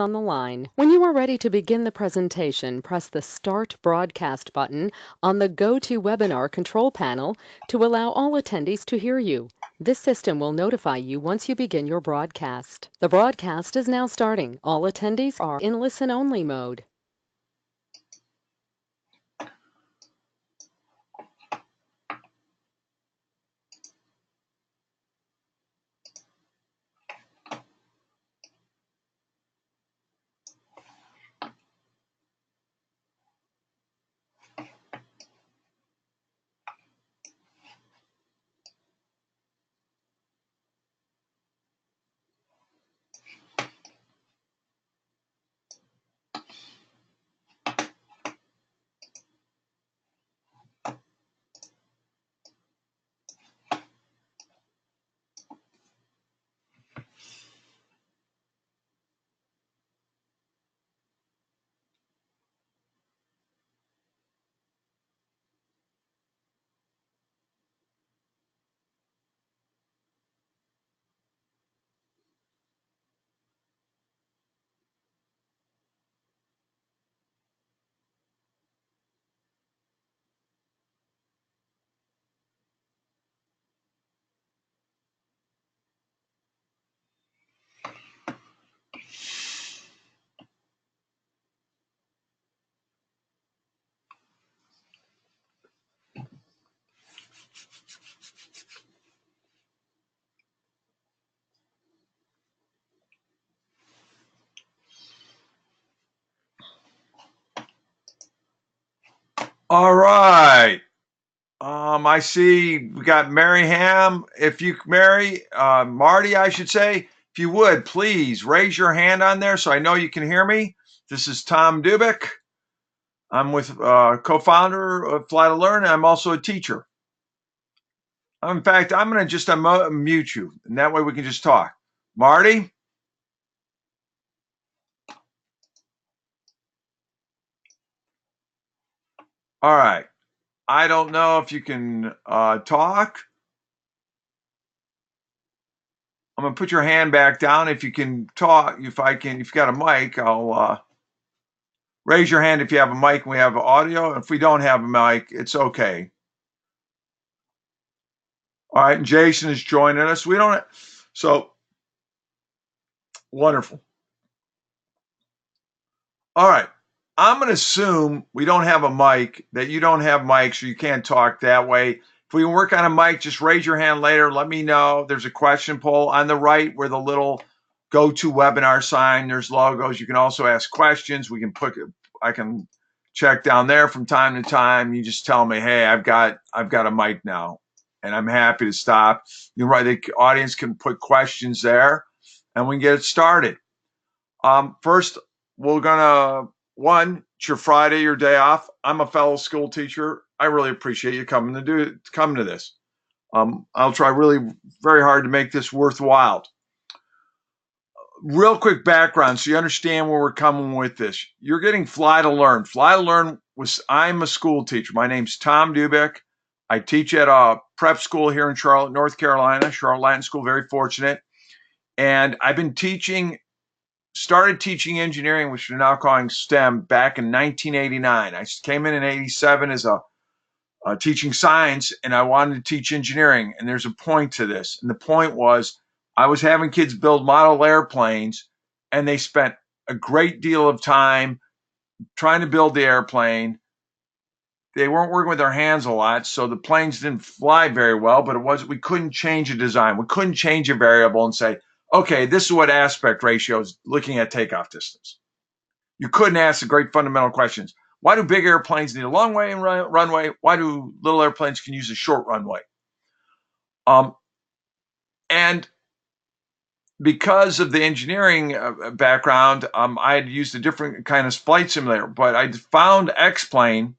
on the line. When you are ready to begin the presentation, press the Start Broadcast button on the GoToWebinar control panel to allow all attendees to hear you. This system will notify you once you begin your broadcast. The broadcast is now starting. All attendees are in listen-only mode. All right. I see we got Mary Ham. Marty, I should say, if you would, please raise your hand on there so I know you can hear me. This is Tom Dubik. I'm with co-founder of Fly to Learn, and I'm also a teacher. In fact, I'm going to just unmute you, and that way we can just talk. Marty? All right. I don't know if you can talk. I'm going to put your hand back down. If you can talk, if you got a mic, I'll raise your hand if you have a mic and we have audio. If we don't have a mic, it's okay. All right, and Jason is joining us. So wonderful. All right, I'm going to assume we don't have a mic, that you don't have mics, so you can't talk that way. If we can work on a mic, just raise your hand later. Let me know. There's a question poll on the right where the little GoToWebinar sign, there's logos. You can also ask questions. I can check down there from time to time. You just tell me, hey, I've got a mic now, and I'm happy to stop. You're right. The audience can put questions there, and we can get it started. First, it's your Friday, your day off. I'm a fellow school teacher. I really appreciate you coming to this. I'll try really very hard to make this worthwhile. Real quick background so you understand where we're coming with this. You're getting Fly to Learn. Fly to Learn I'm a school teacher. My name's Tom Dubik. I teach at a prep school here in Charlotte, North Carolina, Charlotte Latin School, very fortunate. And I've been started teaching engineering, which we're now calling STEM, back in 1989. I came in 87 as a teaching science, and I wanted to teach engineering. And there's a point to this. And the point was I was having kids build model airplanes, and they spent a great deal of time trying to build the airplane. They weren't working with their hands a lot, so the planes didn't fly very well, but we couldn't change a design. We couldn't change a variable and say, okay, this is what aspect ratio is looking at takeoff distance. You couldn't ask the great fundamental questions. Why do big airplanes need a long way and runway? Why do little airplanes can use a short runway? And because of the engineering background, I had used a different kind of flight simulator, but I found X-Plane.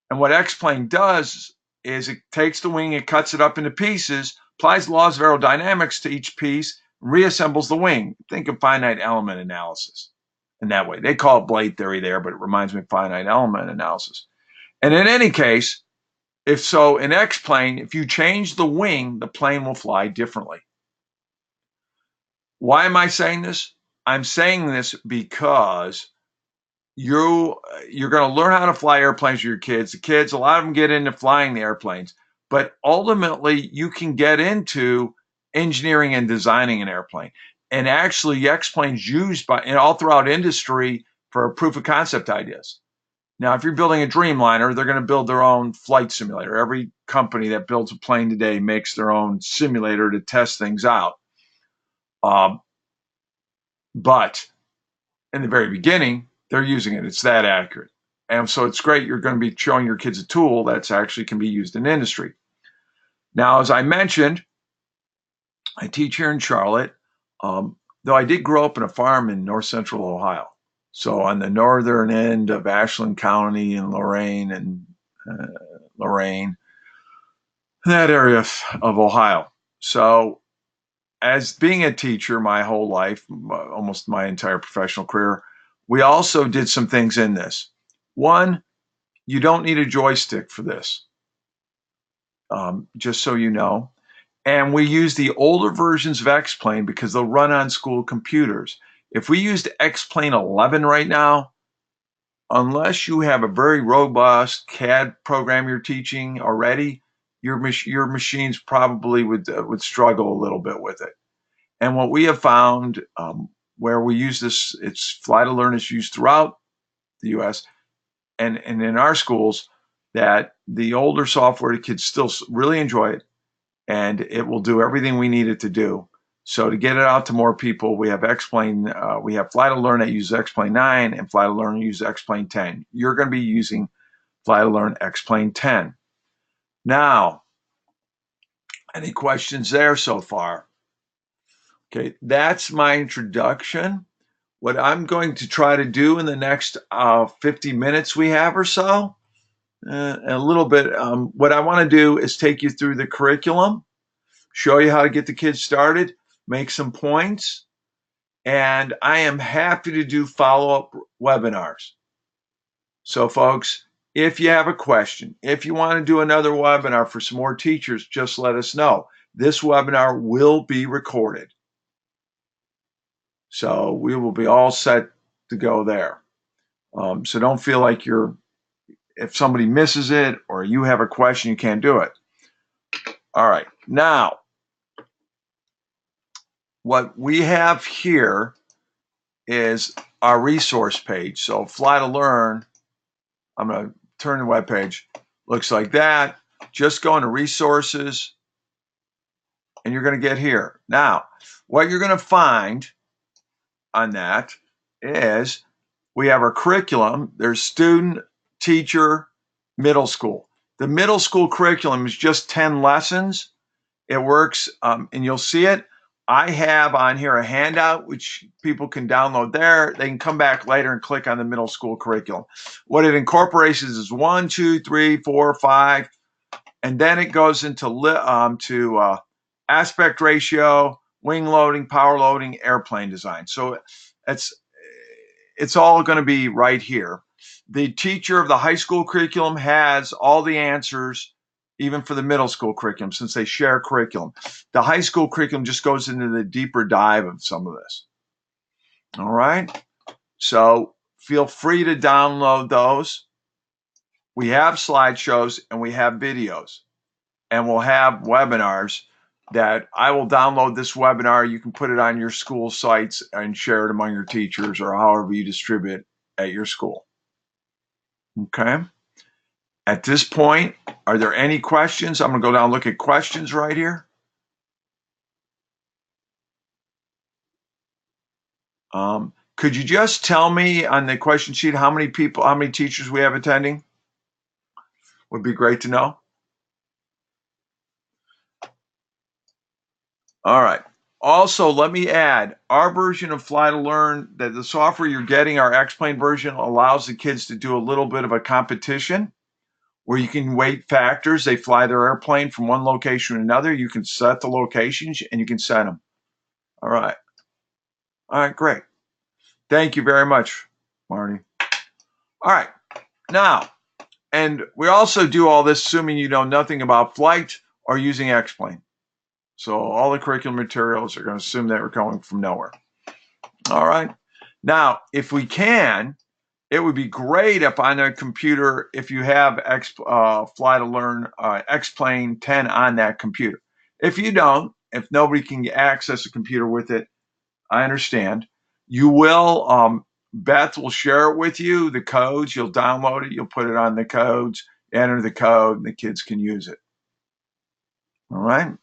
And what X-Plane does is it takes the wing, it cuts it up into pieces, applies laws of aerodynamics to each piece, reassembles the wing. Think of finite element analysis in that way. They call it blade theory there, but it reminds me of finite element analysis. And in any case, in X-Plane, if you change the wing, the plane will fly differently. Why am I saying this? I'm saying this because you're going to learn how to fly airplanes with your kids. The kids, a lot of them get into flying the airplanes, but ultimately you can get into engineering and designing an airplane. And actually, X-planes used by and all throughout industry for proof of concept ideas. Now, if you're building a Dreamliner, they're going to build their own flight simulator. Every company that builds a plane today makes their own simulator to test things out. But in the very beginning, they're using it. It's that accurate. And so it's great. You're going to be showing your kids a tool that's actually can be used in industry. Now, as I mentioned, I teach here in Charlotte, though I did grow up in a farm in north central Ohio. So on the northern end of Ashland County and Lorain, that area of Ohio. So as being a teacher my whole life, almost my entire professional career, we also did some things in this. One, you don't need a joystick for this, just so you know. And we use the older versions of X-Plane because they'll run on school computers. If we used X-Plane 11 right now, unless you have a very robust CAD program you're teaching already, your machines probably would struggle a little bit with it. And what we have found, where we use this, it's Fly to Learn is used throughout the U.S. and in our schools, that the older software, the kids still really enjoy it, and it will do everything we need it to do. So to get it out to more people, we have X-Plane, we have Fly to Learn that uses X-Plane 9 and Fly to Learn uses X-Plane 10. You're going to be using Fly to Learn X-Plane 10. Now, any questions there so far? Okay, that's my introduction. What I'm going to try to do in the next 50 minutes we have or so, a little bit, what I want to do is take you through the curriculum, show you how to get the kids started, make some points, and I am happy to do follow-up webinars. So folks, if you have a question, if you want to do another webinar for some more teachers, just let us know. This webinar will be recorded. So we will be all set to go there. So don't feel like if somebody misses it or you have a question, you can't do it. All right. Now, what we have here is our resource page. So Fly to Learn, I'm going to turn the web page. Looks like that. Just go into resources and you're going to get here. Now, what you're going to find on that is we have our curriculum. There's student, teacher, middle school. The middle school curriculum is just 10 lessons. It works, and you'll see it. I have on here a handout which people can download there. They can come back later and click on the middle school curriculum. What it incorporates is 1, 2, 3, 4, 5, and then it goes into aspect ratio, wing loading, power loading, airplane design. So it's all going to be right here. The teacher of the high school curriculum has all the answers, even for the middle school curriculum, since they share curriculum. The high school curriculum just goes into the deeper dive of some of this. All right. So feel free to download those. We have slideshows and we have videos, and we'll have webinars that I will download this webinar. You can put it on your school sites and share it among your teachers or however you distribute at your school. Okay. At this point, are there any questions? I'm going to go down and look at questions right here. Could you just tell me on the question sheet how many teachers we have attending? Would be great to know. All right. Also, let me add, our version of Fly to Learn, that the software you're getting, our X-Plane version, allows the kids to do a little bit of a competition where you can weight factors. They fly their airplane from one location to another. You can set the locations and you can set them. All right. All right, great. Thank you very much, Marty. All right. Now, and we also do all this assuming you know nothing about flight or using X-Plane. So all the curriculum materials are going to assume that we're coming from nowhere. All right. Now, if we can, it would be great if on a computer, if you have Fly to Learn X-Plane 10 on that computer. If you don't, if nobody can access a computer with it, I understand. You will, Beth will share it with you, the codes. You'll download it. You'll put it on the codes, enter the code, and the kids can use it. All right.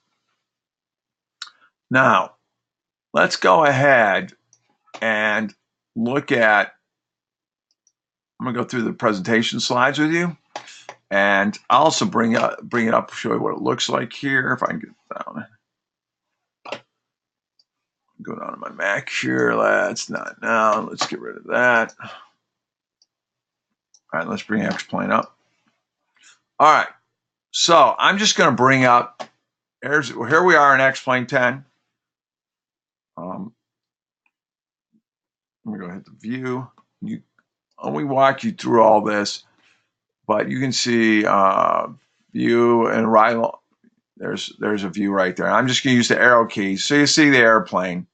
Now, let's go ahead and look at, I'm going to go through the presentation slides with you. And I'll also bring it up, show you what it looks like here. If I can get down, go down to my Mac here. That's not now. Let's get rid of that. All right, let's bring X-Plane up. All right, so I'm just going to bring up. Here we are in X-Plane 10. Let me go hit the view. I'll walk you through all this, but you can see view and right. There's a view right there. I'm just going to use the arrow keys. So you see the airplane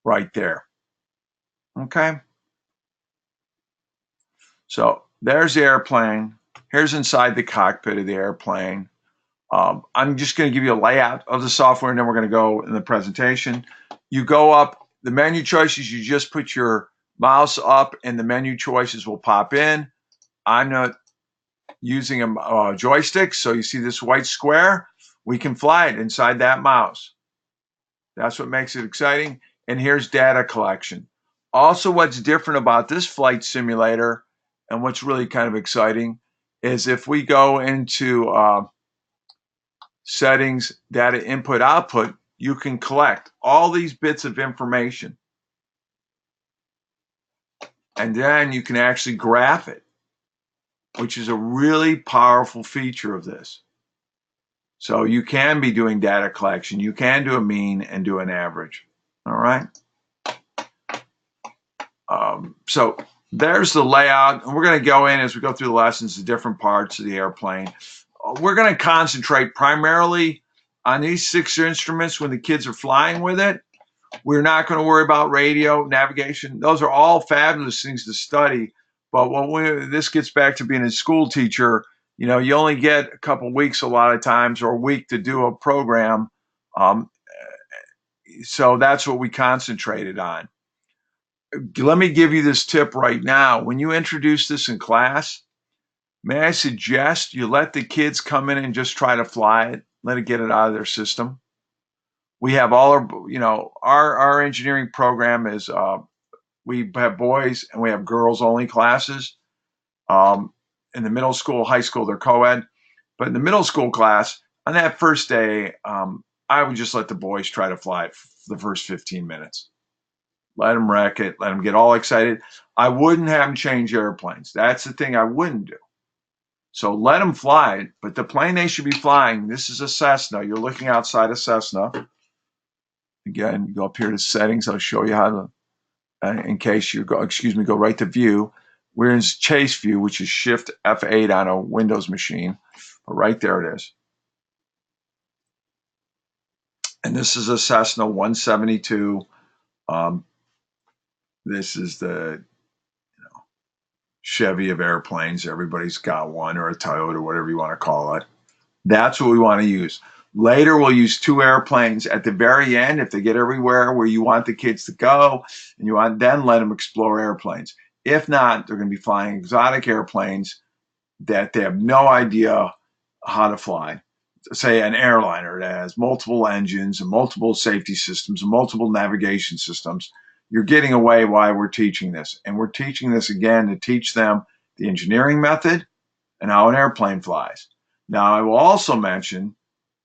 right there. Okay. So there's the airplane. Here's inside the cockpit of the airplane. I'm just going to give you a layout of the software, and then we're going to go in the presentation. You go up the menu choices. You just put your mouse up, and the menu choices will pop in. I'm not using a joystick, so you see this white square. We can fly it inside that mouse. That's what makes it exciting. And here's data collection. Also, what's different about this flight simulator, and what's really kind of exciting, is if we go into settings, data input output, you can collect all these bits of information. And then you can actually graph it, which is a really powerful feature of this. So you can be doing data collection. You can do a mean and do an average. All right. So there's the layout. And we're going to go in as we go through the lessons, the different parts of the airplane. We're going to concentrate primarily on these 6 instruments when the kids are flying with it. We're not going to worry about radio, navigation. Those are all fabulous things to study. But when this gets back to being a school teacher, you know, you only get a couple weeks a lot of times, or a week to do a program. So that's what we concentrated on. Let me give you this tip right now. When you introduce this in class, may I suggest you let the kids come in and just try to fly it, let it get it out of their system. We have all our, you know, our engineering program is, we have boys and we have girls only classes. In the middle school, high school, they're co-ed. But in the middle school class, on that first day, I would just let the boys try to fly it for the first 15 minutes. Let them wreck it. Let them get all excited. I wouldn't have them change airplanes. That's the thing I wouldn't do. So let them fly it. But the plane they should be flying, this is a Cessna. You're looking outside a Cessna. Again, go up here to settings. I'll show you how to, in case you go, go right to view. We're in chase view, which is Shift F8 on a Windows machine. But right there it is. And this is a Cessna 172. This is the Chevy of airplanes. Everybody's got one, or a Toyota, whatever you want to call it. That's what we want to use. Later, we'll use 2 airplanes at the very end if they get everywhere where you want the kids to go, and you want then let them explore airplanes. If not, they're going to be flying exotic airplanes that they have no idea how to fly. Say an airliner that has multiple engines and multiple safety systems and multiple navigation systems. You're getting away why we're teaching this. And we're teaching this again to teach them the engineering method and how an airplane flies. Now, I will also mention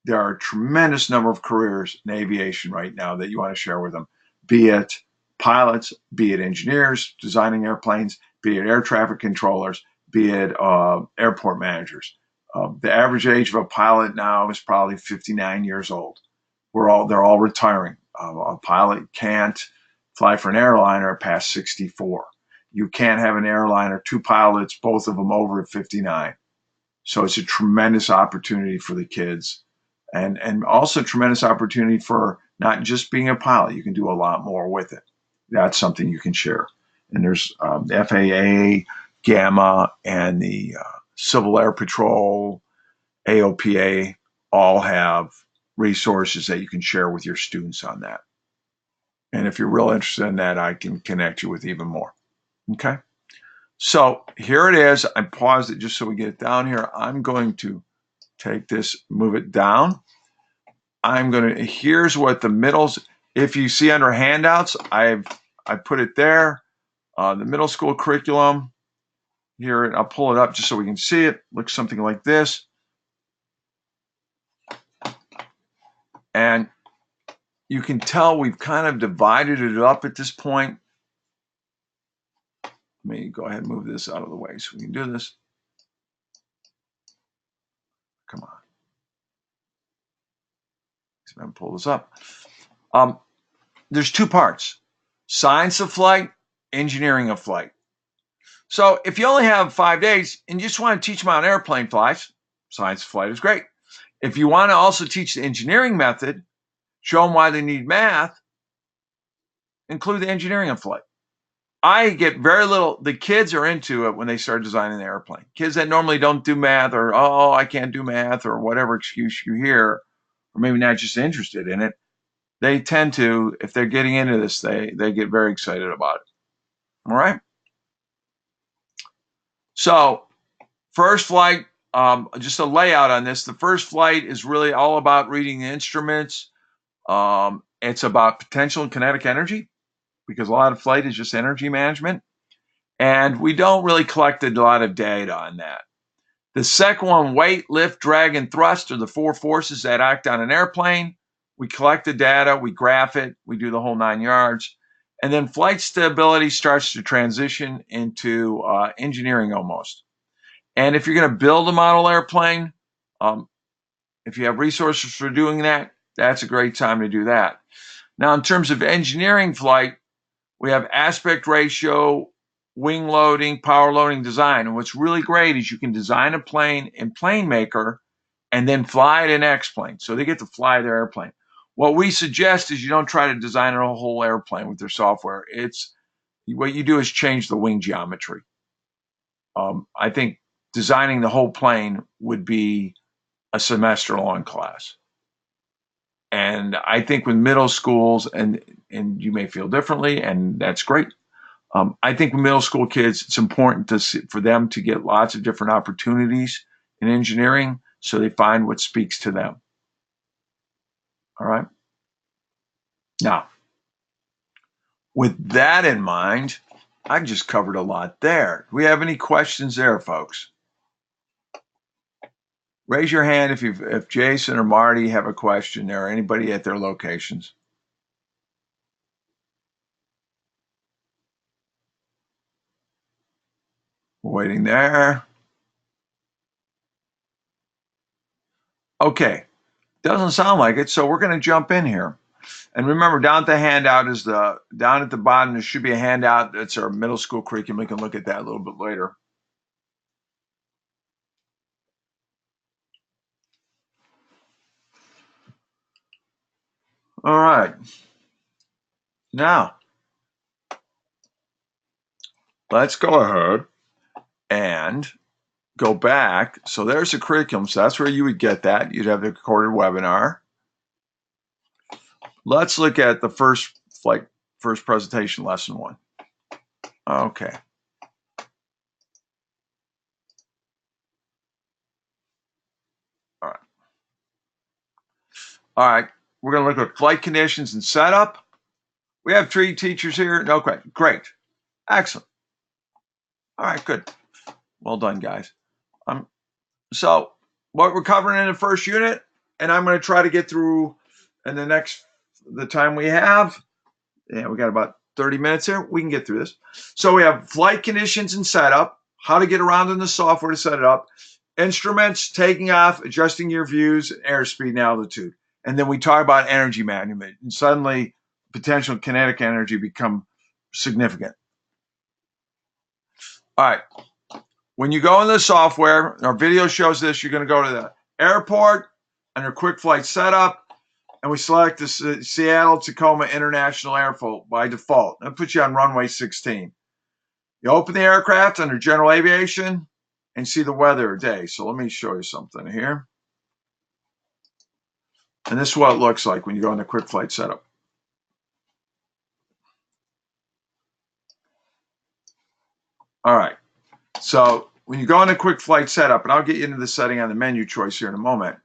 there are a tremendous number of careers in aviation right now that you want to share with them, be it pilots, be it engineers designing airplanes, be it air traffic controllers, be it airport managers. The average age of a pilot now is probably 59 years old. They're all retiring. A pilot can't fly for an airliner past 64. You can't have an airliner, 2 pilots, both of them over 59. So it's a tremendous opportunity for the kids, and also tremendous opportunity for not just being a pilot. You can do a lot more with it. that's something you can share. And there's the FAA, GAMA, and the Civil Air Patrol, AOPA, all have resources that you can share with your students on that. And if you're real interested in that, I can connect you with even more. Okay. So here it is. I paused it just so we get it down here. I'm going to take this, move it down. Here's what the middles, if you see under handouts, I put it there. The middle school curriculum here, and I'll pull it up just so we can see it. Looks something like this. And you can tell we've kind of divided it up at this point. Let me go ahead and move this out of the way so we can do this. Come on. So I'm going to pull this up. There's two parts: science of flight, engineering of flight. So if you only have 5 days and you just want to teach them how an airplane flies, science of flight is great. If you want to also teach the engineering method, show them why they need math, include the engineering of flight. I get very little, the kids are into it when they start designing the airplane. Kids that normally don't do math, or, oh, I can't do math, or whatever excuse you hear, or maybe not just interested in it, they tend to, if they're getting into this, they get very excited about it. All right? So first flight, just a layout on this. The first flight is really all about reading the instruments. It's about potential and kinetic energy, because a lot of flight is just energy management. And we don't really collect a lot of data on that. The second one, weight, lift, drag, and thrust, are the 4 forces that act on an airplane. We collect the data, we graph it, we do the whole 9 yards. And then flight stability starts to transition into engineering almost. And if you're going to build a model airplane, if you have resources for doing that, that's a great time to do that. Now, in terms of engineering flight, we have aspect ratio, wing loading, power loading, design. And what's really great is you can design a plane in PlaneMaker and then fly it in X-Plane. So they get to fly their airplane. What we suggest is you don't try to design a whole airplane with their software. What you do is change the wing geometry. I think designing the whole plane would be a semester-long class. And I think with middle schools, and you may feel differently, and that's great. I think with middle school kids, it's important for them to get lots of different opportunities in engineering so they find what speaks to them. All right. Now, with that in mind, I just covered a lot there. Do we have any questions there, folks? Raise your hand if Jason or Marty have a question there, or anybody at their locations. Waiting there. Okay, doesn't sound like it, so we're going to jump in here. And remember, down at the handout is down at the bottom, there should be a handout. That's our middle school curriculum. We can look at that a little bit later. All right. Now, let's go ahead and go back. So there's the curriculum. So that's where you would get that. You'd have the recorded webinar. Let's look at the first presentation, lesson 1. Okay. All right. We're going to look at flight conditions and setup. We have 3 teachers here. No question. Great. Excellent. All right, good. Well done, guys. So what we're covering in the first unit, and I'm going to try to get through in the time we have. Yeah, we got about 30 minutes here. We can get through this. So we have flight conditions and setup, how to get around in the software to set it up, instruments, taking off, adjusting your views, airspeed and altitude. And then we talk about energy management, and suddenly potential kinetic energy become significant. All right. When you go into the software, our video shows this, you're going to go to the airport, under quick flight setup, and we select the Seattle-Tacoma International Airport by default. That puts you on runway 16. You open the aircraft under general aviation and see the weather day. So let me show you something here. And this is what it looks like when you go into quick flight setup. All right. So when you go into quick flight setup, and I'll get you into the setting on the menu choice here in a moment.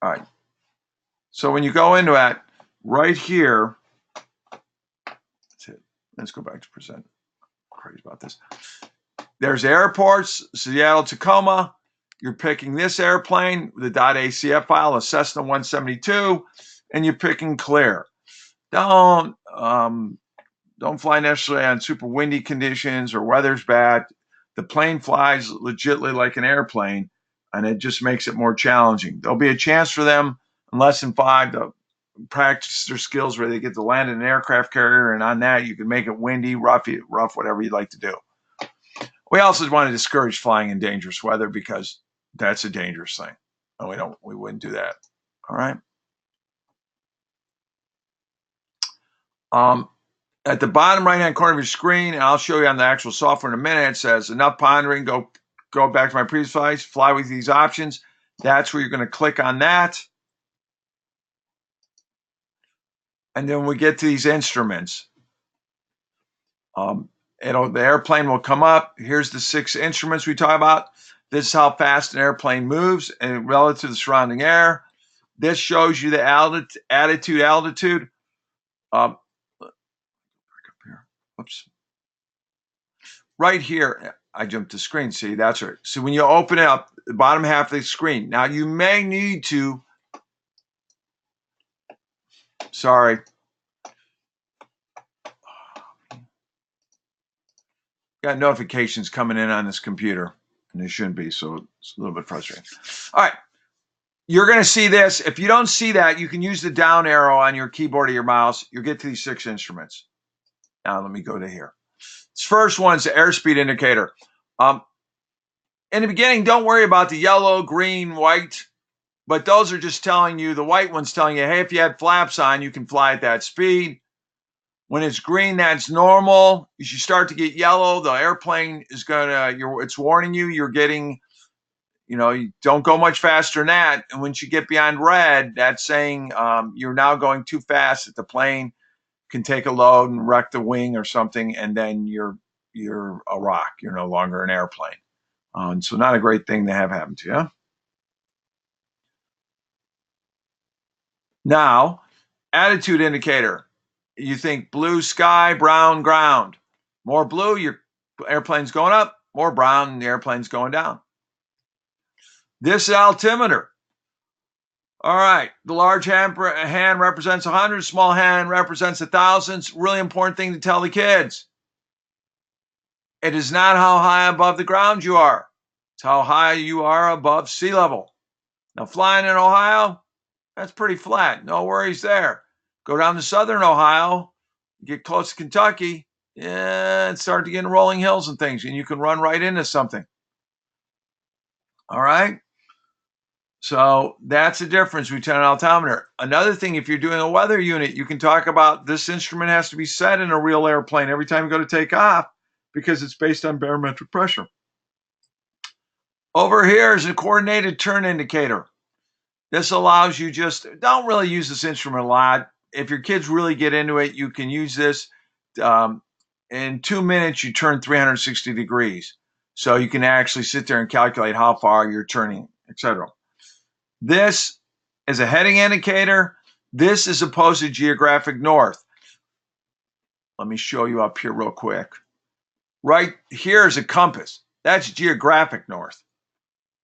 All right. So when you go into that, right here, let's go back to present. Crazy about this. There's airports, Seattle, Tacoma. You're picking this airplane, the .acf file, a Cessna 172, and you're picking clear. Don't fly necessarily on super windy conditions or weather's bad. The plane flies legitimately like an airplane, and it just makes it more challenging. There'll be a chance for them in less than 5 to practice their skills where they get to land in an aircraft carrier, and on that you can make it windy, rough, whatever you'd like to do. We also want to discourage flying in dangerous weather because that's a dangerous thing, and we wouldn't do that. All right. At the bottom right-hand corner of your screen, and I'll show you on the actual software in a minute, it says enough pondering, go back to my previous slides, fly with these options. That's where you're going to click on that. And then we get to these instruments. The airplane will come up. Here's the 6 instruments we talk about. This is how fast an airplane moves and relative to the surrounding air. This shows you the altitude. Oops. Right here, I jumped the screen. See, that's right. So when you open it up, the bottom half of the screen. Now you may need to. Sorry. Got notifications coming in on this computer, and they shouldn't be, so it's a little bit frustrating. All right. You're going to see this. If you don't see that, you can use the down arrow on your keyboard or your mouse. You'll get to these 6 instruments. Now let me go to here. This first one's the airspeed indicator. In the beginning, don't worry about the yellow, green, white, but those are just telling you, the white one's telling you, hey, if you had flaps on, you can fly at that speed. When it's green, that's normal. As you start to get yellow, the airplane is it's warning you, you're getting, you don't go much faster than that. And once you get beyond red, that's saying you're now going too fast that the plane can take a load and wreck the wing or something, and then you're a rock. You're no longer an airplane. So not a great thing to have happen to you. Now, attitude indicator. You think blue sky, brown ground. More blue, your airplane's going up. More brown, the airplane's going down. This altimeter. All right, the large hand represents 100, small hand represents 1,000. It's a really important thing to tell the kids. It is not how high above the ground you are. It's how high you are above sea level. Now, flying in Ohio, that's pretty flat. No worries there. Go down to southern Ohio, get close to Kentucky, and start to get into rolling hills and things, and you can run right into something. All right? So that's the difference between an altimeter. Another thing, if you're doing a weather unit, you can talk about this instrument has to be set in a real airplane every time you go to take off because it's based on barometric pressure. Over here is a coordinated turn indicator. This allows you don't really use this instrument a lot. If your kids really get into it, you can use this. In 2 minutes, you turn 360 degrees. So you can actually sit there and calculate how far you're turning, etc. This is a heading indicator. This is opposed to geographic north. Let me show you up here real quick. Right here is a compass. That's geographic north.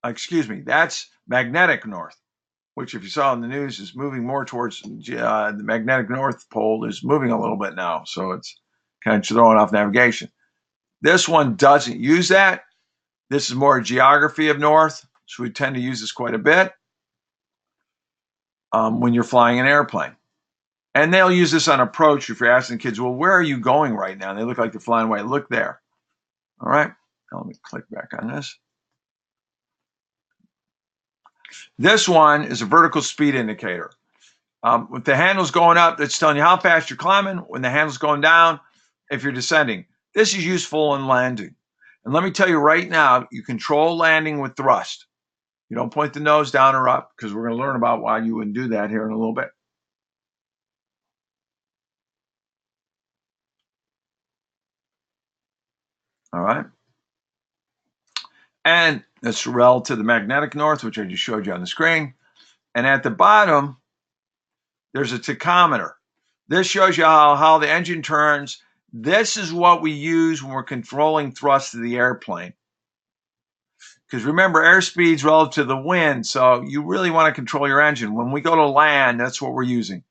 Excuse me, that's magnetic north, which if you saw in the news is moving more towards the magnetic north pole is moving a little bit now. So it's kind of throwing off navigation. This one doesn't use that. This is more geography of north. So we tend to use this quite a bit when you're flying an airplane. And they'll use this on approach if you're asking kids, well, where are you going right now? And they look like they're flying away. Look there. All right. Now let me click back on this. This one is a vertical speed indicator. If the handle's going up, that's telling you how fast you're climbing. When the handle's going down, if you're descending. This is useful in landing. And let me tell you right now, you control landing with thrust. You don't point the nose down or up, because we're going to learn about why you wouldn't do that here in a little bit. All right. And that's relative to the magnetic north, which I just showed you on the screen. And at the bottom, there's a tachometer. This shows you how the engine turns. This is what we use when we're controlling thrust of the airplane. Because remember, airspeed's relative to the wind, so you really want to control your engine. When we go to land, that's what we're using.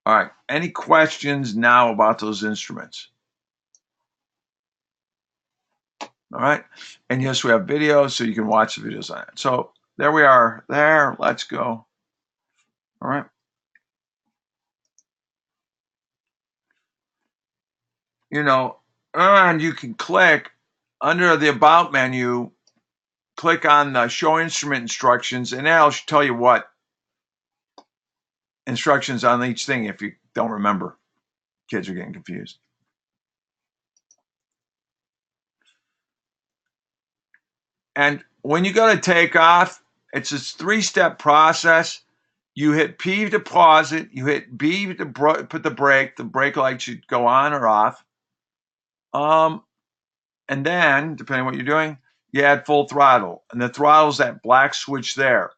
All right, any questions now about those instruments? All right, and yes, we have videos, so you can watch the videos on it. So there we are, there, let's go. All right. You know, and you can click under the About menu, click on the Show Instrument Instructions, and that'll tell you what instructions on each thing if you don't remember. Kids are getting confused. And when you go to take off, it's a 3-step process. You hit P to pause it. You hit B to put the brake light should go on or off. And then, depending on what you're doing, you add full throttle. And the throttle's that black switch there.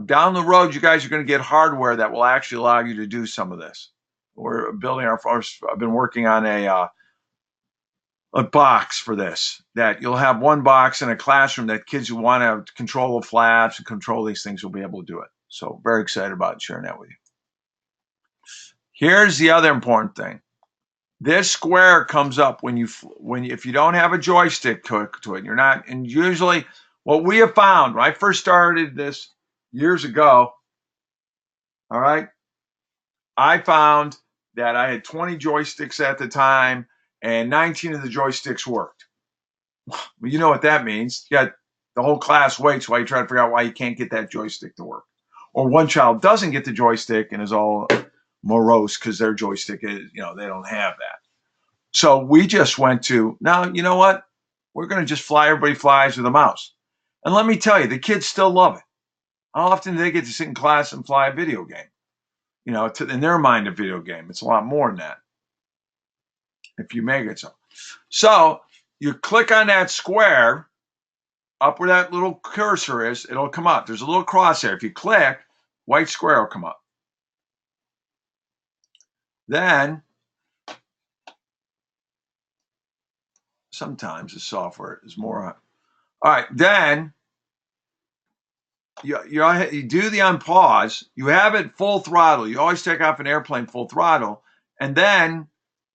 Down the road, you guys are going to get hardware that will actually allow you to do some of this. We're building I've been working on a box for this, that you'll have one box in a classroom that kids who want to control the flaps and control these things will be able to do it. So very excited about sharing that with you. Here's the other important thing. This square comes up if you don't have a joystick to it, you're not, and usually what we have found when I first started this years ago, all right, I found that I had 20 joysticks at the time and 19 of the joysticks worked. Well, you know what that means. You got the whole class waits while you try to figure out why you can't get that joystick to work. Or one child doesn't get the joystick and is all morose because their joystick is, they don't have that. So we just went to, now, you know what? We're going to just everybody flies with a mouse. And let me tell you, the kids still love it. How often do they get to sit in class and fly a video game? In their mind, a video game. It's a lot more than that, if you make it so. So you click on that square, up where that little cursor is, it'll come up. There's a little crosshair. If you click, white square will come up. Then, sometimes the software is more on. All right, then you do the unpause. You have it full throttle. You always take off an airplane full throttle. And then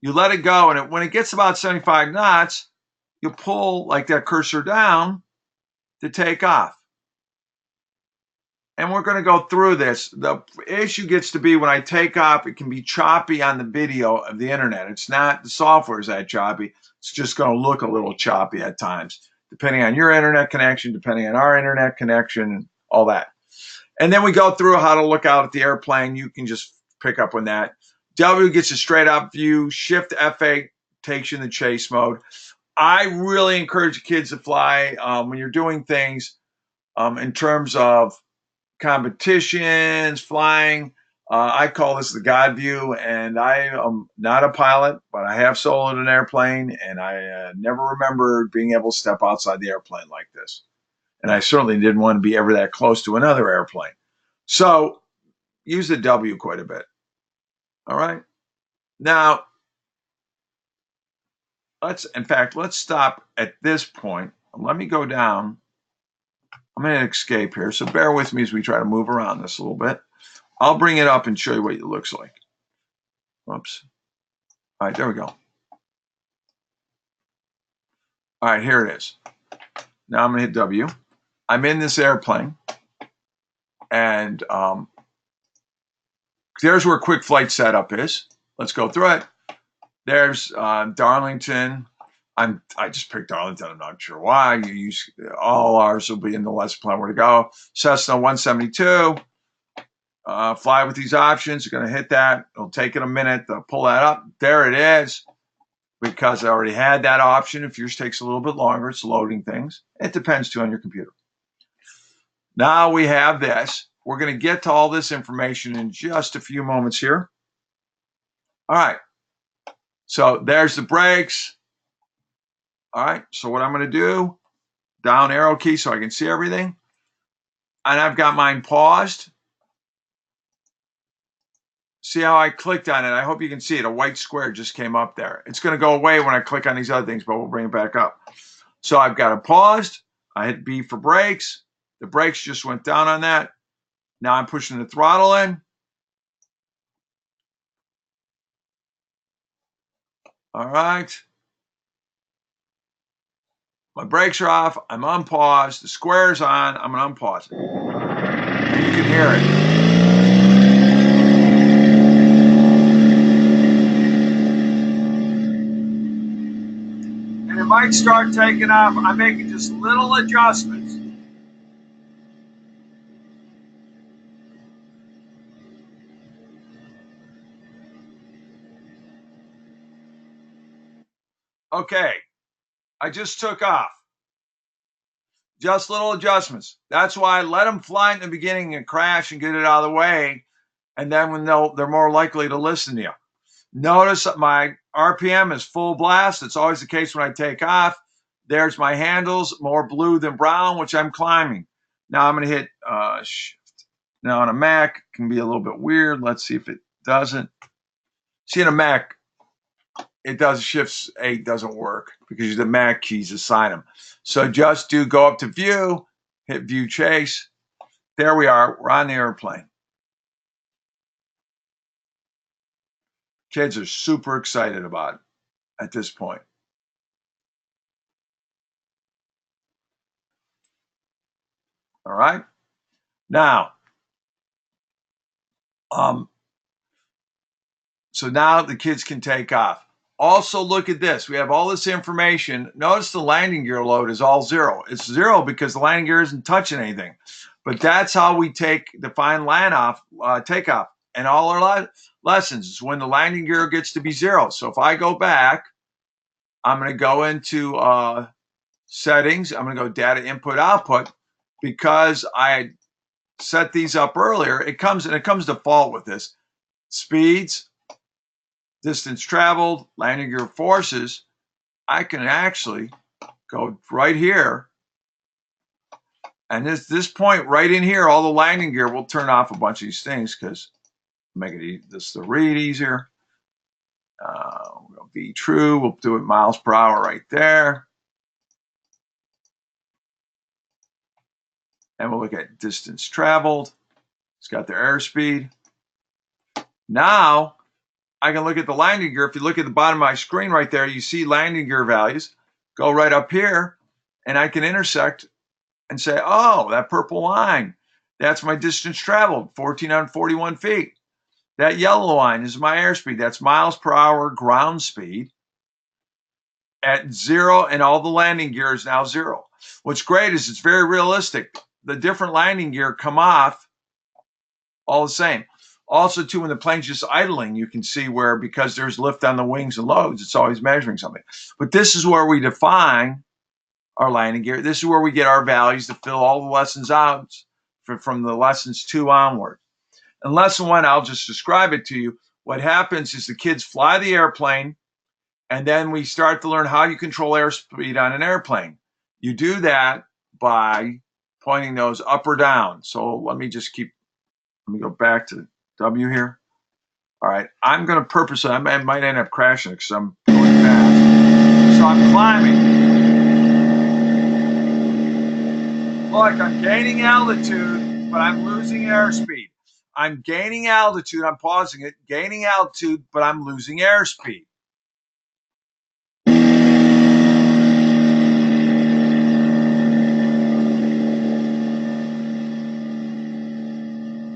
you let it go. And when it gets about 75 knots, you pull like that cursor down to take off. And we're going to go through this. The issue gets to be when I take off, it can be choppy on the video of the internet. It's not the software is that choppy. It's just going to look a little choppy at times, depending on your internet connection, depending on our internet connection, all that. And then we go through how to look out at the airplane. You can just pick up on that. W gets a straight up view. Shift F8 takes you in the chase mode. I really encourage kids to fly when you're doing things in terms of competitions, flying. I call this the God view, and I am not a pilot, but I have soloed an airplane, and I never remembered being able to step outside the airplane like this. And I certainly didn't want to be ever that close to another airplane. So use the W quite a bit. All right. Now, let's stop at this point. Let me go down. I'm going to escape here. So bear with me as we try to move around this a little bit. I'll bring it up and show you what it looks like. Oops. All right, there we go. All right, here it is. Now I'm going to hit W. I'm in this airplane. And there's where quick flight setup is. Let's go through it. There's Darlington. I just picked Arlington. I'm not sure why. You use all ours will be in the lesson plan where to go. Cessna 172. Fly with these options. You're going to hit that. It'll take it a minute to pull that up. There it is. Because I already had that option. If yours takes a little bit longer, it's loading things. It depends too on your computer. Now we have this. We're going to get to all this information in just a few moments here. All right. So there's the brakes. All right. So what I'm going to do, down arrow key so I can see everything. And I've got mine paused. See how I clicked on it? I hope you can see it. A white square just came up there. It's going to go away when I click on these other things, but we'll bring it back up. So I've got it paused. I hit B for brakes. The brakes just went down on that. Now I'm pushing the throttle in. All right. My brakes are off. I'm unpaused. The square's on. I'm going to unpause it. And you can hear it. And it might start taking off. I'm making just little adjustments. Okay. I just took off. Just little adjustments. That's why I let them fly in the beginning and crash and get it out of the way. And then when they're more likely to listen to you. Notice that my RPM is full blast. It's always the case when I take off. There's my handles, more blue than brown, which I'm climbing. Now I'm going to hit shift. Now on a Mac, it can be a little bit weird. Let's see if it doesn't. See, in a Mac, it does shift 8 doesn't work because the Mac keys assign them. So just do go up to view, hit view chase. There we are. We're on the airplane. Kids are super excited about it at this point. All right. Now, so now the kids can take off. Also, look at this. We have all this information. Notice the landing gear load is all 0. It's 0 because the landing gear isn't touching anything. But that's how we define takeoff. And all our lessons is when the landing gear gets to be 0. So if I go back, I'm going to go into settings. I'm going to go data input output because I set these up earlier. It comes default with this. Speeds, distance traveled, landing gear forces. I can actually go right here. And this point right in here, all the landing gear will turn off a bunch of these things because make this to read easier. We'll be true. We'll do it miles per hour right there. And we'll look at distance traveled. It's got their airspeed. Now I can look at the landing gear. If you look at the bottom of my screen right there, you see landing gear values. Go right up here, and I can intersect and say, oh, that purple line, that's my distance traveled, 1,441 feet. That yellow line is my airspeed. That's miles per hour ground speed at 0, and all the landing gear is now 0. What's great is it's very realistic. The different landing gear come off all the same. Also, too, when the plane's just idling, you can see where, because there's lift on the wings and loads, it's always measuring something. But this is where we define our landing gear. This is where we get our values to fill all the lessons out from the lessons 2 onward. And lesson 1, I'll just describe it to you. What happens is the kids fly the airplane, and then we start to learn how you control airspeed on an airplane. You do that by pointing those up or down. So let me go back to W here. All right, I'm going to purposely, I might end up crashing because I'm going fast. So I'm climbing. Look, I'm gaining altitude, but I'm losing airspeed. I'm gaining altitude, I'm pausing it, gaining altitude, but I'm losing airspeed.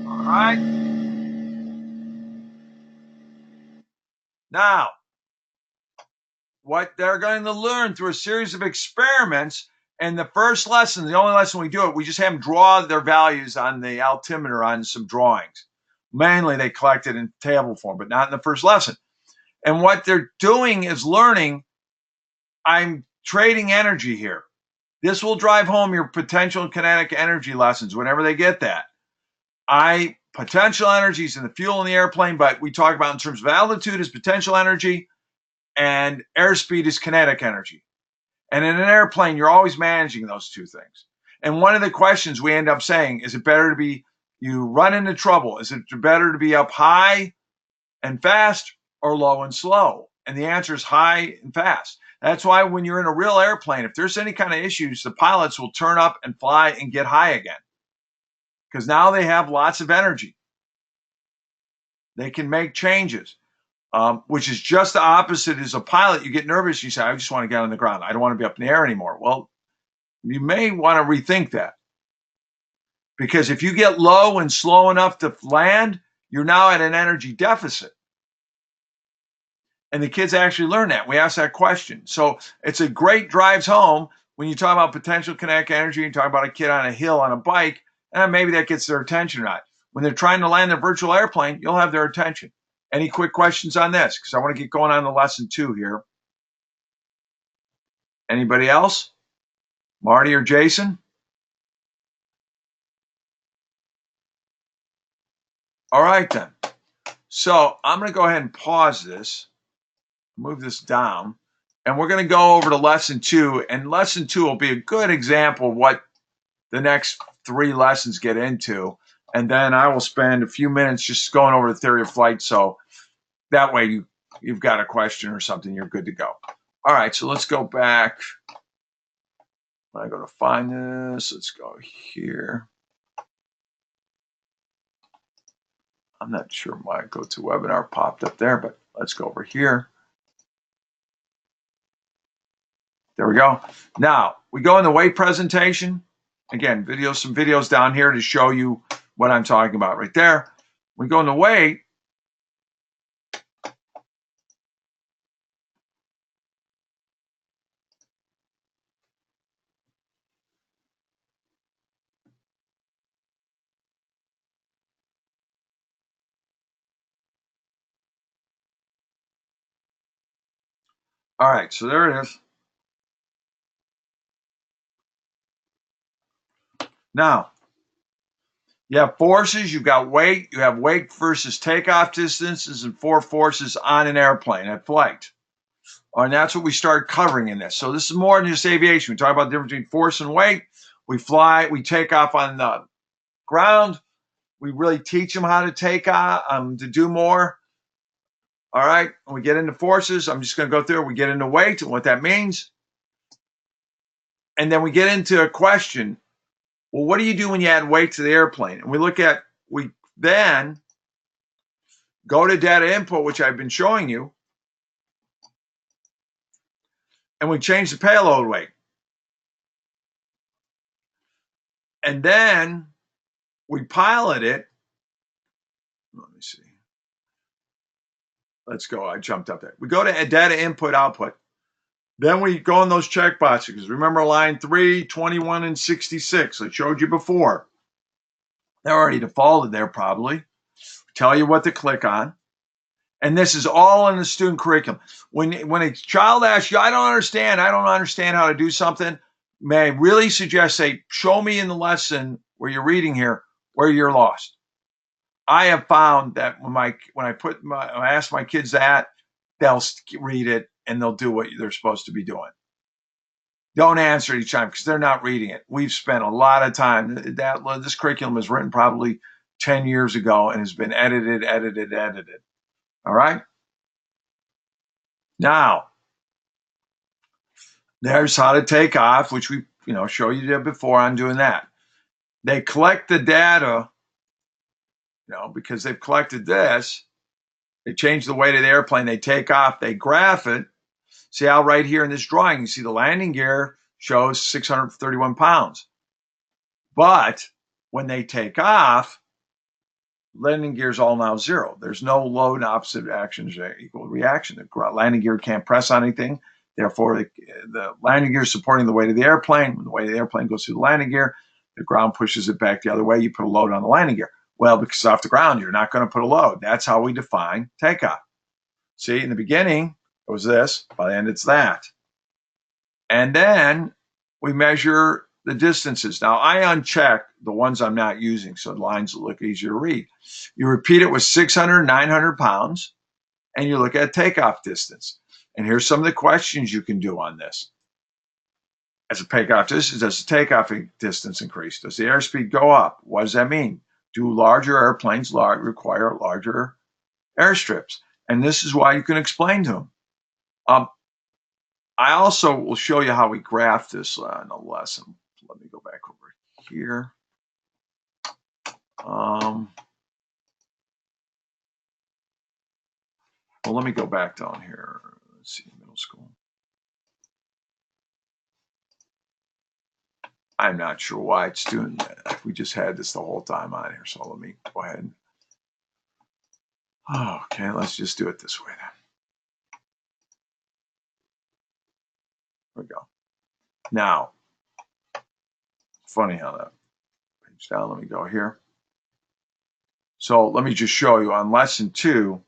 All right. Now, what they're going to learn through a series of experiments. And the first lesson, the only lesson we do it, we just have them draw their values on the altimeter on some drawings. Mainly they collect it in table form, but not in the first lesson. And what they're doing is learning, I'm trading energy here. This will drive home your potential and kinetic energy lessons whenever they get that. Potential energy is in the fuel in the airplane, but we talk about in terms of altitude is potential energy and airspeed is kinetic energy. And in an airplane, you're always managing those two things. And one of the questions we end up saying, is it better to be, you run into trouble, is it better to be up high and fast or low and slow? And the answer is high and fast. That's why when you're in a real airplane, if there's any kind of issues, the pilots will turn up and fly and get high again. Because now they have lots of energy. They can make changes, which is just the opposite. As a pilot, you get nervous. You say, I just want to get on the ground. I don't want to be up in the air anymore. Well, you may want to rethink that. Because if you get low and slow enough to land, you're now at an energy deficit. And the kids actually learn that. We ask that question. So it's a great drives home when you talk about potential kinetic energy, you talk about a kid on a hill on a bike, and maybe that gets their attention or not. When they're trying to land their virtual airplane, you'll have their attention. Any quick questions on this? Because I want to get going on the lesson 2 here. Anybody else? Marty or Jason? All right, then. So I'm going to go ahead and pause this, move this down, and we're going to go over to lesson 2. And lesson 2 will be a good example of what the next 3 lessons get into. And then I will spend a few minutes just going over the theory of flight. So that way you've got a question or something, you're good to go. All right, so let's go back. When I go to find this, let's go here. I'm not sure my GoToWebinar popped up there, but let's go over here. There we go. Now, we go in the weight presentation. Again, some videos down here to show you what I'm talking about right there. We go in the weight. All right, so there it is. Now, you have forces, you've got weight, you have weight versus takeoff distances and 4 forces on an airplane at flight. And that's what we start covering in this. So this is more than just aviation. We talk about the difference between force and weight. We fly, we take off on the ground. We really teach them how to take off, to do more. All right, when we get into forces, I'm just going to go through it. We get into weight and what that means. And then we get into a question. Well, what do you do when you add weight to the airplane? And we then go to data input, which I've been showing you, and we change the payload weight. And then we pilot it. Let me see. Let's go. I jumped up there. We go to data input output. Then we go in those check boxes. Remember line 3, 21, and 66. I showed you before. They're already defaulted there probably. Tell you what to click on. And this is all in the student curriculum. When a child asks you, I don't understand how to do something, may I really suggest, say, show me in the lesson where you're reading here where you're lost. I have found that when I ask my kids that, they'll read it and they'll do what they're supposed to be doing. Don't answer each time because they're not reading it. We've spent a lot of time. This curriculum was written probably 10 years ago and has been edited. All right? Now, there's how to take off, which we show you before on doing that. They collect the data, because they've collected this. They change the weight of the airplane. They take off. They graph it. See how right here in this drawing, you see the landing gear shows 631 pounds. But when they take off, landing gear is all now 0. There's no load and opposite actions equal reaction. The landing gear can't press on anything. Therefore, the landing gear is supporting the weight of the airplane. When the weight of the airplane goes through the landing gear, the ground pushes it back the other way. You put a load on the landing gear. Well, because off the ground, you're not going to put a load. That's how we define takeoff. See, in the beginning, it was this. By the end, it's that. And then we measure the distances. Now, I uncheck the ones I'm not using, so the lines will look easier to read. You repeat it with 600, 900 pounds, and you look at takeoff distance. And here's some of the questions you can do on this. As a takeoff distance, does the takeoff distance increase? Does the airspeed go up? What does that mean? Do larger airplanes require larger airstrips? And this is why you can explain to them. I also will show you how we graph this in a lesson. Let me go back over here. Well, let me go back down here. Let's see, middle school. I'm not sure why it's doing that. We just had this the whole time on here, so let me go ahead. Okay, let's just do it this way then. There we go. Now, funny how that page down. Let me go here. So let me just show you on lesson 2.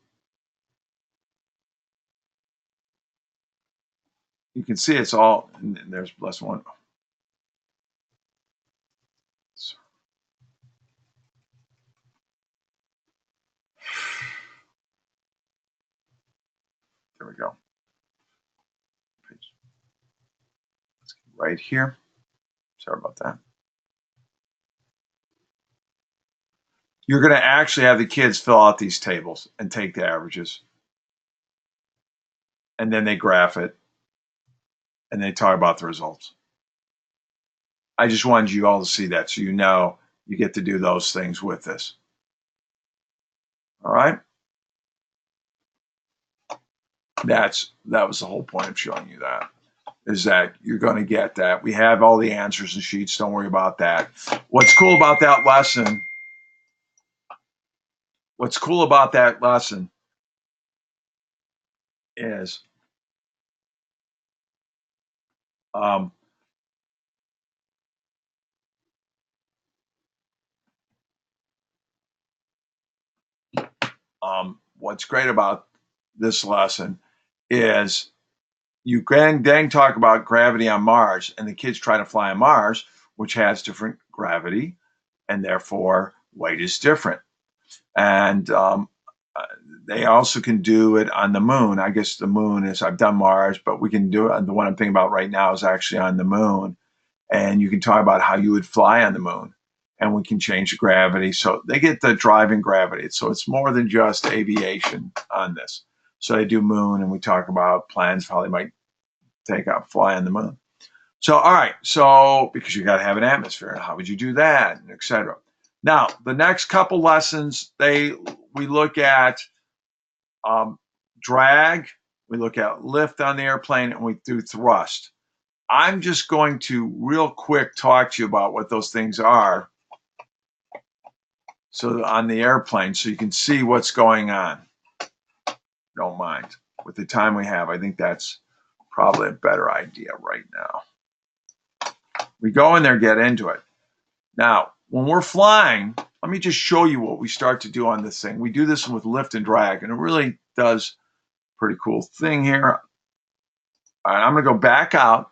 You can see it's all, and there's lesson 1. There we go. Right here. Sorry about that. You're going to actually have the kids fill out these tables and take the averages. And then they graph it. And they talk about the results. I just wanted you all to see that so you know you get to do those things with this. All right? That was the whole point of showing you that, is that you're going to get that. We have all the answers and sheets. Don't worry about that. What's cool about that lesson is what's great about this lesson is you can then talk about gravity on Mars, and the kids try to fly on Mars, which has different gravity, and therefore weight is different. And they also can do it on the moon. I guess the moon is, I've done Mars, but we can do it. The one I'm thinking about right now is actually on the moon. And you can talk about how you would fly on the moon. And we can change the gravity. So they get the driving gravity. So it's more than just aviation on this. So they do moon, and we talk about plans for how they might take off, fly on the moon. So, all right. So, because you got to have an atmosphere, and how would you do that, and et cetera. Now, the next couple lessons, we look at drag, we look at lift on the airplane, and we do thrust. I'm just going to real quick talk to you about what those things are. So on the airplane, so you can see what's going on. Don't mind. With the time we have, I think that's probably a better idea right now. We go in there, get into it. Now, when we're flying, let me just show you what we start to do on this thing. We do this with lift and drag, and it really does a pretty cool thing here. All right, I'm going to go back out.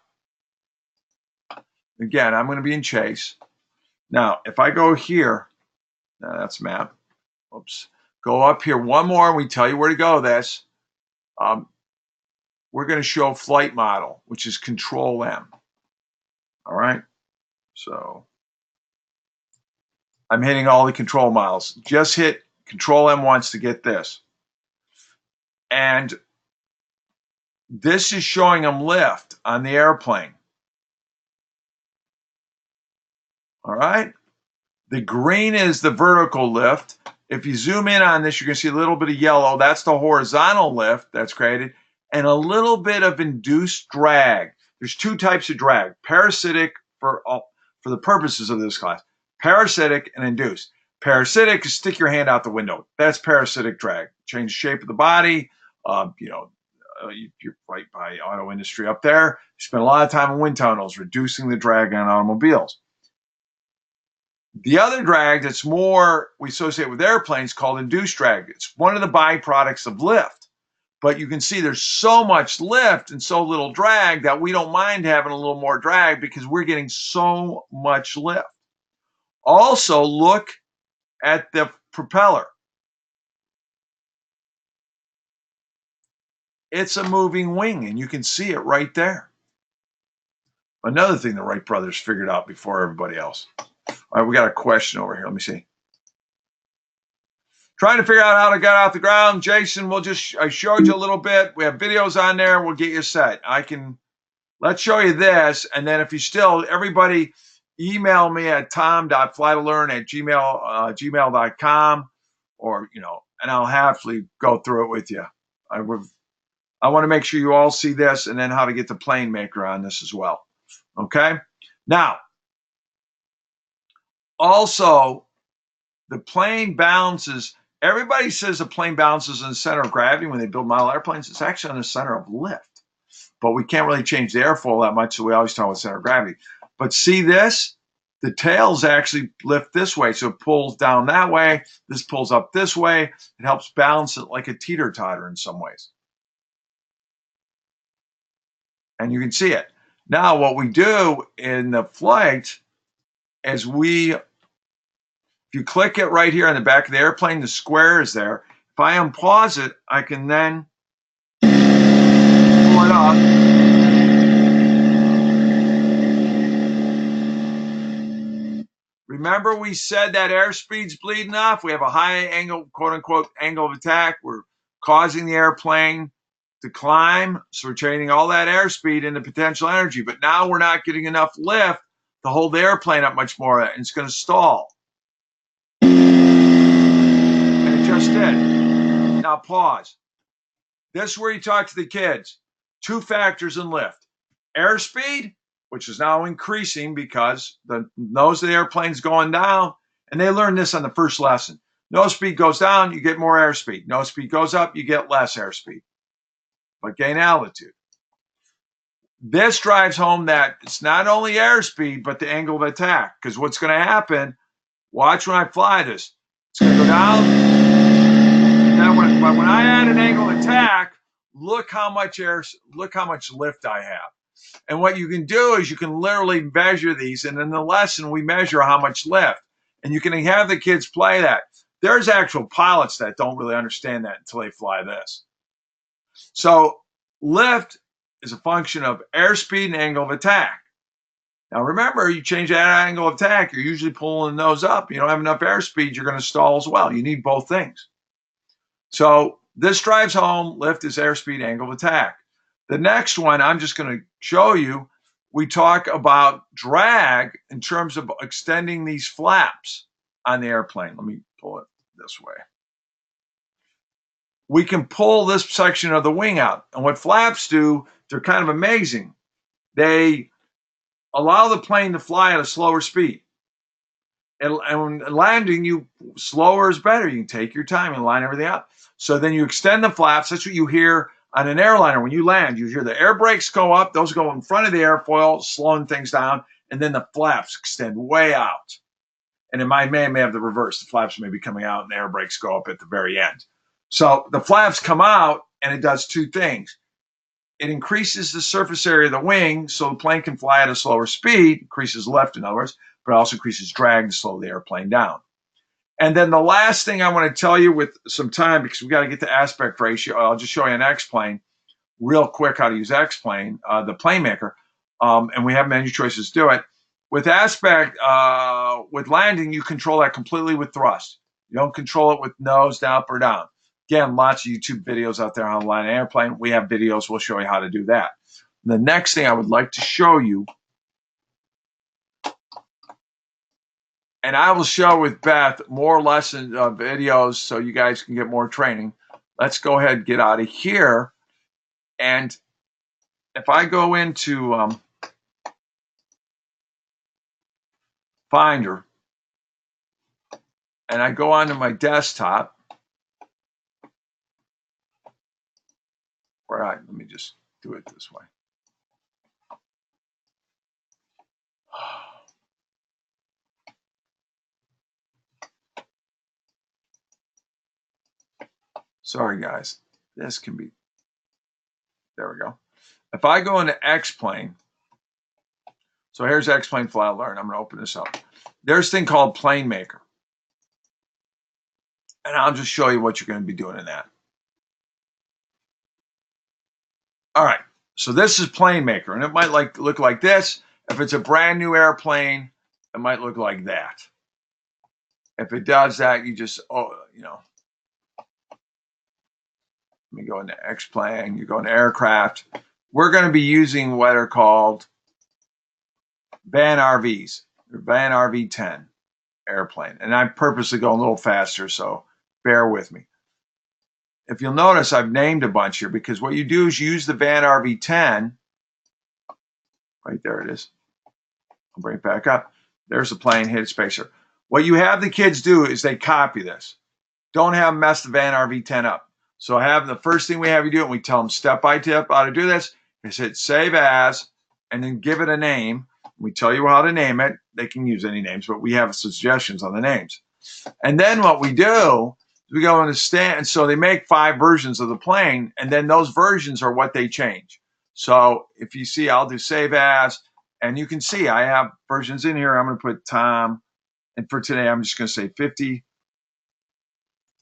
Again, I'm going to be in chase. Now, if I go here, that's map. Oops. Go up here one more. We tell you where to go. This. We're going to show flight model, which is Control M. All right. So I'm hitting all the control models. Just hit Control M once to get this. And this is showing them lift on the airplane. All right. The green is the vertical lift. If you zoom in on this, you're going to see a little bit of yellow. That's the horizontal lift that's created, and a little bit of induced drag. There's 2 types of drag: parasitic for the purposes of this class, parasitic and induced. Parasitic is stick your hand out the window. That's parasitic drag. Change the shape of the body, you're right by auto industry up there. You spend a lot of time in wind tunnels, reducing the drag on automobiles. The other drag that's more we associate with airplanes called induced drag. It's one of the byproducts of lift. But you can see there's so much lift and so little drag that we don't mind having a little more drag because we're getting so much lift. Also, look at the propeller. It's a moving wing, and you can see it right there. Another thing the Wright brothers figured out before everybody else. All right, we got a question over here. Let me see. Trying to figure out how to get off the ground. Jason, I showed you a little bit. We have videos on there. We'll get you set. Let's show you this. And then if you still, everybody email me at tom.flytolearn@gmail.com or, and I'll happily go through it with you. I want to make sure you all see this and then how to get the plane maker on this as well. Okay. Now, also the plane balances. Everybody says the plane bounces in the center of gravity when they build model airplanes. It's actually on the center of lift, but we can't really change the airfoil that much. So we always talk about center of gravity, but see this, the tails actually lift this way. So it pulls down that way. This pulls up this way. It helps balance it like a teeter-totter in some ways. And you can see it. Now, what we do in the flight is if you click it right here on the back of the airplane, the square is there. If I unpause it, I can then pull it up. Remember we said that airspeed's bleeding off? We have a high angle, quote unquote, angle of attack. We're causing the airplane to climb. So we're changing all that airspeed into potential energy. But now we're not getting enough lift to hold the airplane up much more, and it's going to stall. And it just did. Now pause. This is where you talk to the kids. Two factors in lift. Airspeed, which is now increasing because the nose of the airplane's going down. And they learned this on the first lesson. Nose speed goes down, you get more airspeed. Nose speed goes up, you get less airspeed, but gain altitude. This drives home that it's not only airspeed, but the angle of attack. Because what's going to happen, watch when I fly this. It's going to go down. Now when I add an angle of attack, look how much lift I have. And what you can do is you can literally measure these. And in the lesson, we measure how much lift. And you can have the kids play that. There's actual pilots that don't really understand that until they fly this. So lift is a function of airspeed and angle of attack. Now remember, you change that angle of attack, you're usually pulling the nose up. You don't have enough airspeed, you're going to stall as well. You need both things. So this drives home, lift is airspeed, angle of attack. The next one, I'm just going to show you, we talk about drag in terms of extending these flaps on the airplane. Let me pull it this way. We can pull this section of the wing out. And what flaps do, they're kind of amazing. They allow the plane to fly at a slower speed. And when landing, slower is better. You can take your time and line everything out. So then you extend the flaps. That's what you hear on an airliner. When you land, you hear the air brakes go up. Those go in front of the airfoil, slowing things down. And then the flaps extend way out. And it may have the reverse. The flaps may be coming out and the air brakes go up at the very end. So the flaps come out and it does two things. It increases the surface area of the wing so the plane can fly at a slower speed, increases lift in other words, but also increases drag to slow the airplane down. And then the last thing I want to tell you with some time, because we got to get to aspect ratio, I'll just show you an X-plane real quick how to use X-plane, the plane maker, and we have menu choices to do it. With aspect, with landing, you control that completely with thrust. You don't control it with nose down, up or down. Again, lots of YouTube videos out there on how to land an airplane. We have videos. We'll show you how to do that. The next thing I would like to show you, and I will show with Beth more lesson videos so you guys can get more training. Let's go ahead and get out of here. And if I go into Finder and I go onto my desktop, All right, let me just do it this way. Sorry, guys. This can be, there we go. If I go into X-Plane, so here's X-Plane Fly Learn. I'm going to open this up. There's a thing called Plane Maker. And I'll just show you what you're going to be doing in that. All right, so this is Plane Maker, and it might look like this. If it's a brand new airplane, it might look like that. If it does that, you just, let me go into X-Plane, you go into aircraft. We're going to be using what are called Van RVs, or Van RV-10 airplane. And I'm purposely going a little faster, so bear with me. If you'll notice, I've named a bunch here because what you do is you use the Van RV-10. Right there it is. I'll bring it back up. There's the plane, hit spacer. What you have the kids do is they copy this. Don't have them mess the Van RV-10 up. So the first thing we have you do, and we tell them step by step how to do this, is hit save as, and then give it a name. We tell you how to name it. They can use any names, but we have suggestions on the names. And then what we do is we go into stand. So they make 5 versions of the plane, and then those versions are what they change. So if you see, I'll do save as, and you can see I have versions in here. I'm going to put Tom, and for today, I'm just going to say 50.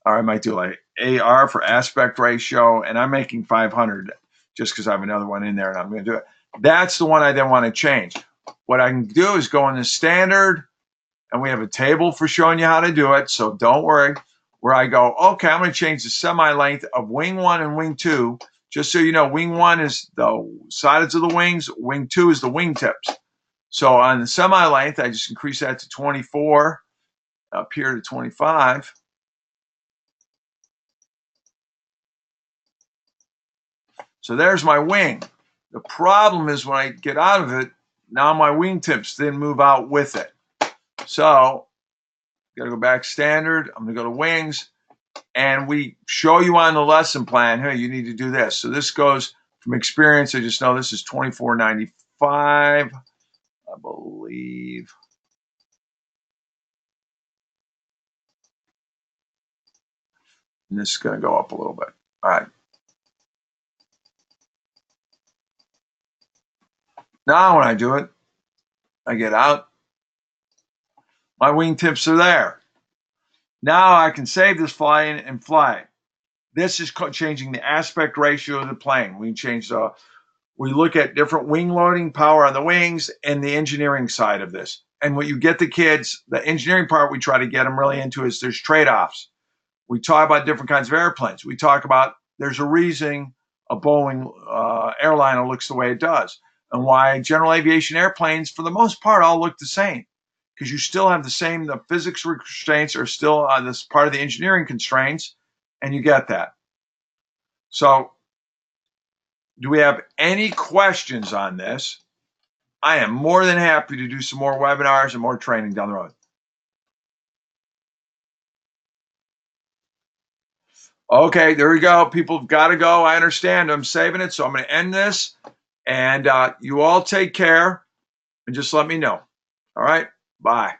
Or I might do like AR for aspect ratio, and I'm making 500 just because I have another one in there, and I'm going to do it. That's the one I then want to change. What I can do is go into standard, and we have a table for showing you how to do it, so don't worry, where I go, okay, I'm going to change the semi-length of wing 1 and wing 2. Just so you know, wing 1 is the sides of the wings, wing 2 is the wingtips. So on the semi-length, I just increase that to 24, up here to 25. So there's my wing. The problem is when I get out of it, now my wingtips then move out with it. So got to go back standard. I'm going to go to wings, and we show you on the lesson plan, hey, you need to do this. So this goes from experience. I just know this is 24.95, I believe. And this is going to go up a little bit. All right. Now when I do it, I get out. My wingtips are there. Now I can save this flying and fly. This is changing the aspect ratio of the plane. We look at different wing loading, power on the wings, and the engineering side of this. And what you get the kids, the engineering part we try to get them really into is there's trade-offs. We talk about different kinds of airplanes. We talk about there's a reason a Boeing airliner looks the way it does, and why general aviation airplanes, for the most part, all look the same. Because you still have the physics constraints are still on this part of the engineering constraints, and you get that. So do we have any questions on this? I am more than happy to do some more webinars and more training down the road. Okay, there we go. People have got to go. I understand. I'm saving it, so I'm going to end this. And you all take care and just let me know. All right, bye.